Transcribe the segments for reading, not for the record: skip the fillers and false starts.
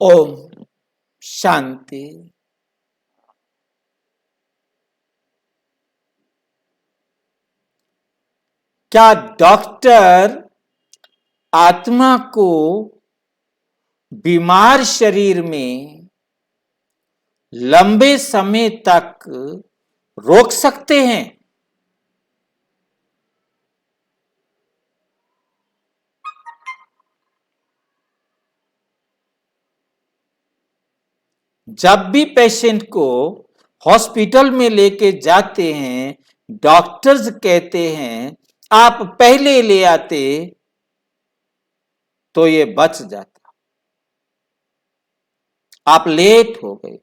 ओम शांति। क्या डॉक्टर आत्मा को बीमार शरीर में लंबे समय तक रोक सकते हैं? जब भी पेशेंट को हॉस्पिटल में लेके जाते हैं, डॉक्टर्स कहते हैं आप पहले ले आते तो ये बच जाता, आप लेट हो गए,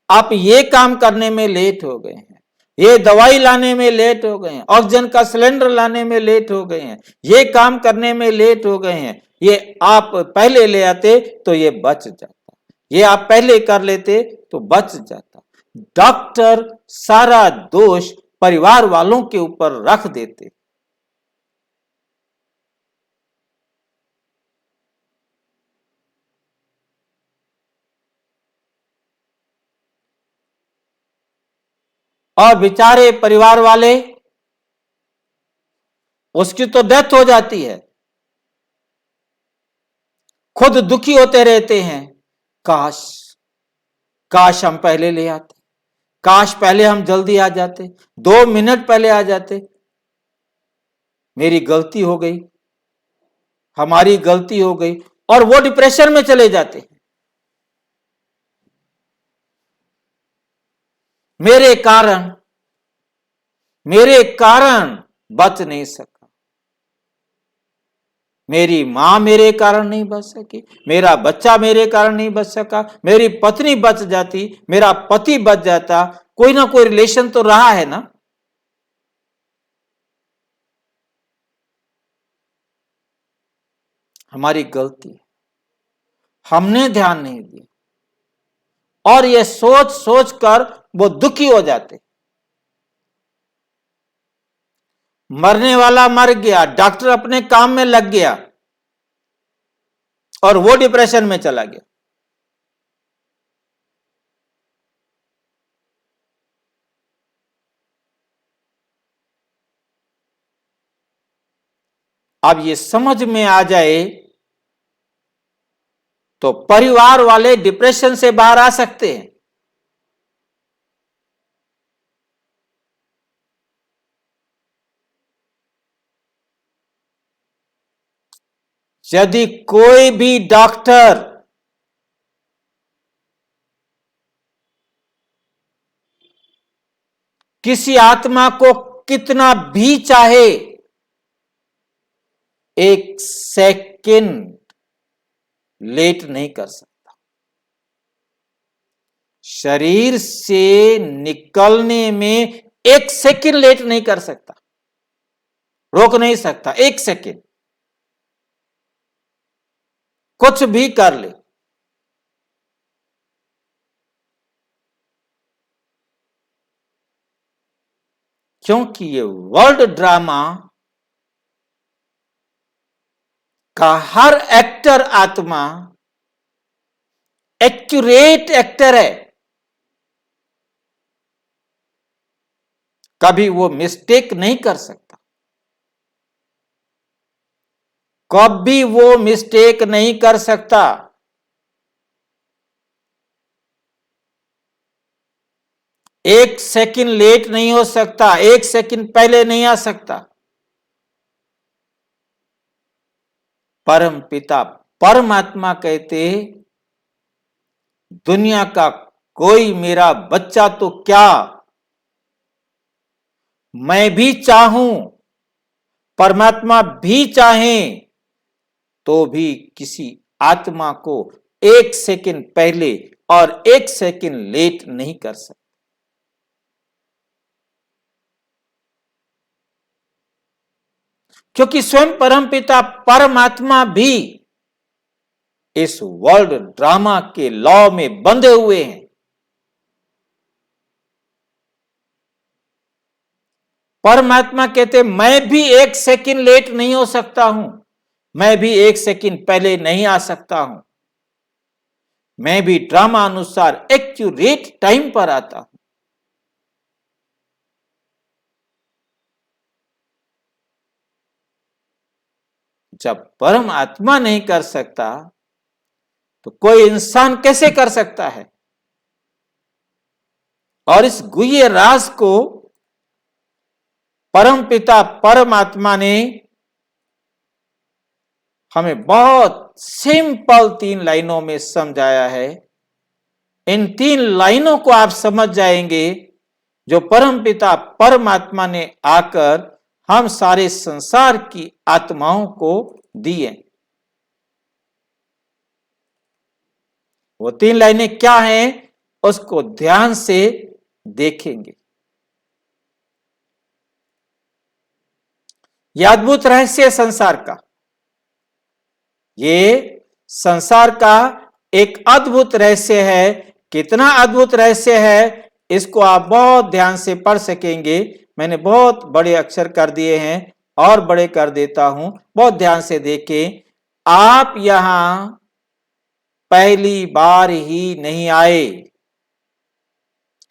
आप ये काम करने में लेट हो गए हैं, ये दवाई लाने में लेट हो गए हैं, ऑक्सीजन का सिलेंडर लाने में लेट हो गए हैं, ये काम करने में लेट हो गए हैं, ये आप पहले ले आते तो ये बच जाता, ये आप पहले कर लेते तो बच जाता। डॉक्टर सारा दोष परिवार वालों के ऊपर रख देते। और बेचारे परिवार वाले, उसकी तो डेथ हो जाती है, खुद दुखी होते रहते हैं। काश काश हम पहले ले आते, काश पहले हम जल्दी आ जाते, 2 मिनट पहले आ जाते, मेरी गलती हो गई, हमारी गलती हो गई, और वो डिप्रेशन में चले जाते हैं। मेरे कारण बच नहीं सका, मेरी मां मेरे कारण नहीं बच सकी, मेरा बच्चा मेरे कारण नहीं बच सका, मेरी पत्नी बच जाती, मेरा पति बच जाता, कोई ना कोई रिलेशन तो रहा है ना। हमारी गलती, हमने ध्यान नहीं दिया, और ये सोच सोच कर वो दुखी हो जाते। मरने वाला मर गया, डॉक्टर अपने काम में लग गया और वो डिप्रेशन में चला गया। अब ये समझ में आ जाए तो परिवार वाले डिप्रेशन से बाहर आ सकते हैं। यदि कोई भी डॉक्टर किसी आत्मा को कितना भी चाहे, 1 सेकंड लेट नहीं कर सकता, शरीर से निकलने में 1 सेकंड लेट नहीं कर सकता, रोक नहीं सकता। 1 सेकंड कुछ भी कर ले, क्योंकि ये वर्ल्ड ड्रामा का हर एक्टर आत्मा एक्यूरेट एक्टर है, कभी वो मिस्टेक नहीं कर सकता, कभी वो मिस्टेक नहीं कर सकता। एक सेकंड लेट नहीं हो सकता, 1 सेकंड पहले नहीं आ सकता। परम पिता परमात्मा कहते, दुनिया का कोई मेरा बच्चा तो क्या, मैं भी चाहूं, परमात्मा भी चाहें, तो भी किसी आत्मा को 1 सेकंड पहले और 1 सेकंड लेट नहीं कर सकता। क्योंकि स्वयं परमपिता परमात्मा भी इस वर्ल्ड ड्रामा के लॉ में बंधे हुए हैं। परमात्मा कहते मैं भी 1 सेकंड लेट नहीं हो सकता हूं, मैं भी 1 सेकंड पहले नहीं आ सकता हूं, मैं भी ड्रामा अनुसार एक्यूरेट टाइम पर आता हूं। जब परम आत्मा नहीं कर सकता तो कोई इंसान कैसे कर सकता है? और इस गुह्य राज को परम पिता परमात्मा ने हमें बहुत सिंपल 3 लाइनों में समझाया है। इन 3 लाइनों को आप समझ जाएंगे जो परम पिता परमात्मा ने आकर हम सारे संसार की आत्माओं को दिए। वो 3 लाइनें क्या हैं उसको ध्यान से देखेंगे। यह अद्भुत रहस्य संसार का, ये संसार का एक अद्भुत रहस्य है। कितना अद्भुत रहस्य है इसको आप बहुत ध्यान से पढ़ सकेंगे। मैंने बहुत बड़े अक्षर कर दिए हैं और बड़े कर देता हूं, बहुत ध्यान से देखें। आप यहां पहली बार ही नहीं आए,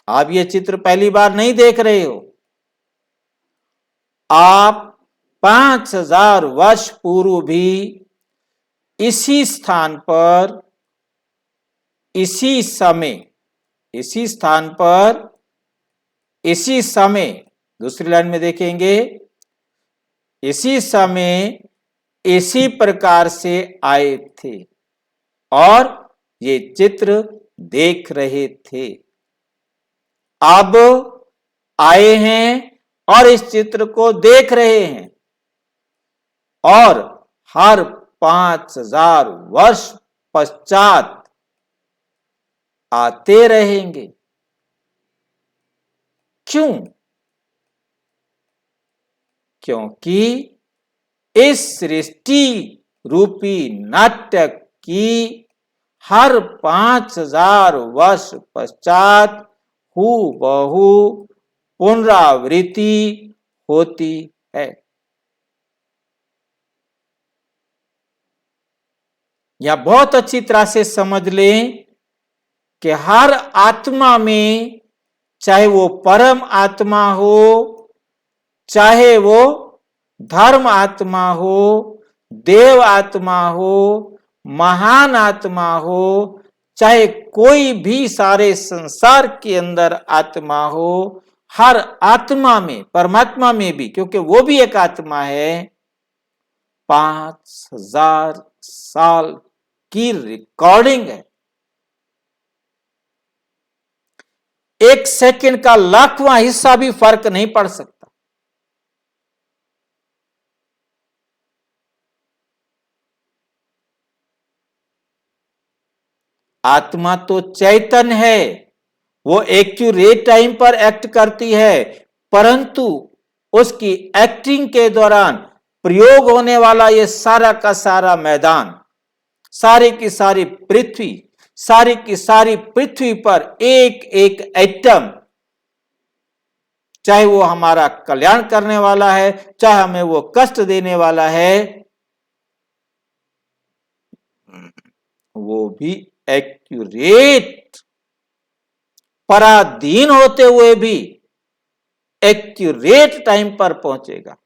आप ये चित्र पहली बार नहीं देख रहे हो। आप 5000 वर्ष पूर्व भी इसी स्थान पर, इसी समय, इसी स्थान पर, इसी समय, दूसरी लाइन में देखेंगे, इसी समय इसी प्रकार से आए थे और ये चित्र देख रहे थे। अब आए हैं और इस चित्र को देख रहे हैं और हर 5000 वर्ष पश्चात आते रहेंगे। क्यों? क्योंकि इस सृष्टि रूपी नाटक की हर 5000 वर्ष पश्चात हूबहू पुनरावृत्ति होती है। यह बहुत अच्छी तरह से समझ लें कि हर आत्मा में, चाहे वो परम आत्मा हो, चाहे वो धर्म आत्मा हो, देव आत्मा हो, महान आत्मा हो, चाहे कोई भी सारे संसार के अंदर आत्मा हो, हर आत्मा में, परमात्मा में भी, क्योंकि वो भी एक आत्मा है, 5000 साल की रिकॉर्डिंग है। 1 सेकंड का लाखवां हिस्सा भी फर्क नहीं पड़ सकता। आत्मा तो चैतन्य है, वो एक्यूरेट टाइम पर एक्ट करती है, परंतु उसकी एक्टिंग के दौरान प्रयोग होने वाला ये सारा का सारा मैदान, सारी की सारी पृथ्वी, सारी की सारी पृथ्वी पर एक एक एटम, चाहे वो हमारा कल्याण करने वाला है, चाहे हमें वो कष्ट देने वाला है, वो भी एक्यूरेट, पराधीन होते हुए भी एक्यूरेट टाइम पर पहुंचेगा।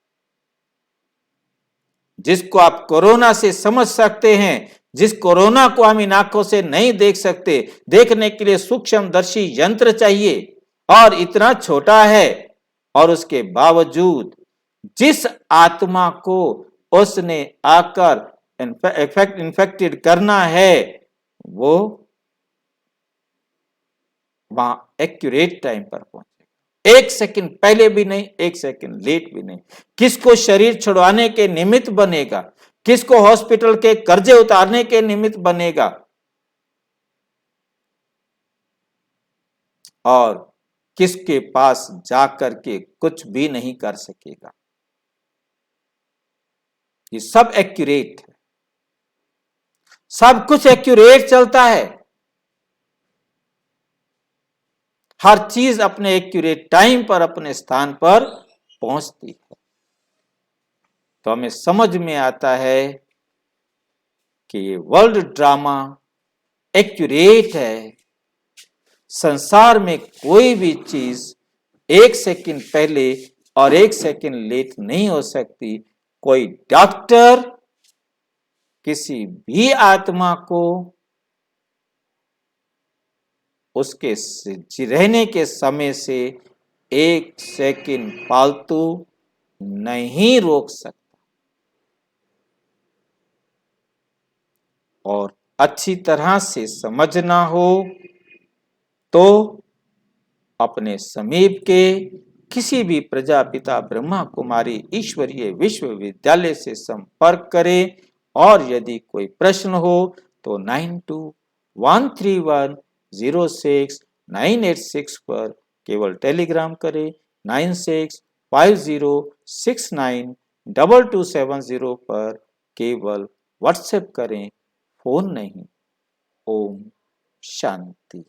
जिसको आप कोरोना से समझ सकते हैं, जिस कोरोना को हम इन आंखों से नहीं देख सकते, देखने के लिए सूक्ष्मदर्शी यंत्र चाहिए और इतना छोटा है, और उसके बावजूद जिस आत्मा को उसने आकर इन्फेक्टेड करना है, वो वहां एक्यूरेट टाइम पर पहुंचेगा। 1 सेकंड पहले भी नहीं, 1 सेकंड लेट भी नहीं। किसको शरीर छुड़वाने के निमित्त बनेगा, किसको हॉस्पिटल के कर्जे उतारने के निमित्त बनेगा, और किसके पास जाकर के कुछ भी नहीं कर सकेगा। ये सब एक्यूरेट है, सब कुछ एक्यूरेट चलता है, हर चीज अपने एक्यूरेट टाइम पर अपने स्थान पर पहुंचती है। तो हमें समझ में आता है कि ये वर्ल्ड ड्रामा एक्यूरेट है। संसार में कोई भी चीज 1 सेकंड पहले और 1 सेकंड लेट नहीं हो सकती। कोई डॉक्टर किसी भी आत्मा को उसके रहने के समय से 1 सेकंड फालतू नहीं रोक सकता। और अच्छी तरह से समझना हो तो अपने समीप के किसी भी प्रजापिता ब्रह्मा कुमारी ईश्वरीय विश्वविद्यालय से संपर्क करें। और यदि कोई प्रश्न हो तो 9213106986 पर केवल टेलीग्राम करें। 9650692270 पर केवल व्हाट्सएप करें, फोन नहीं। ओम शांति।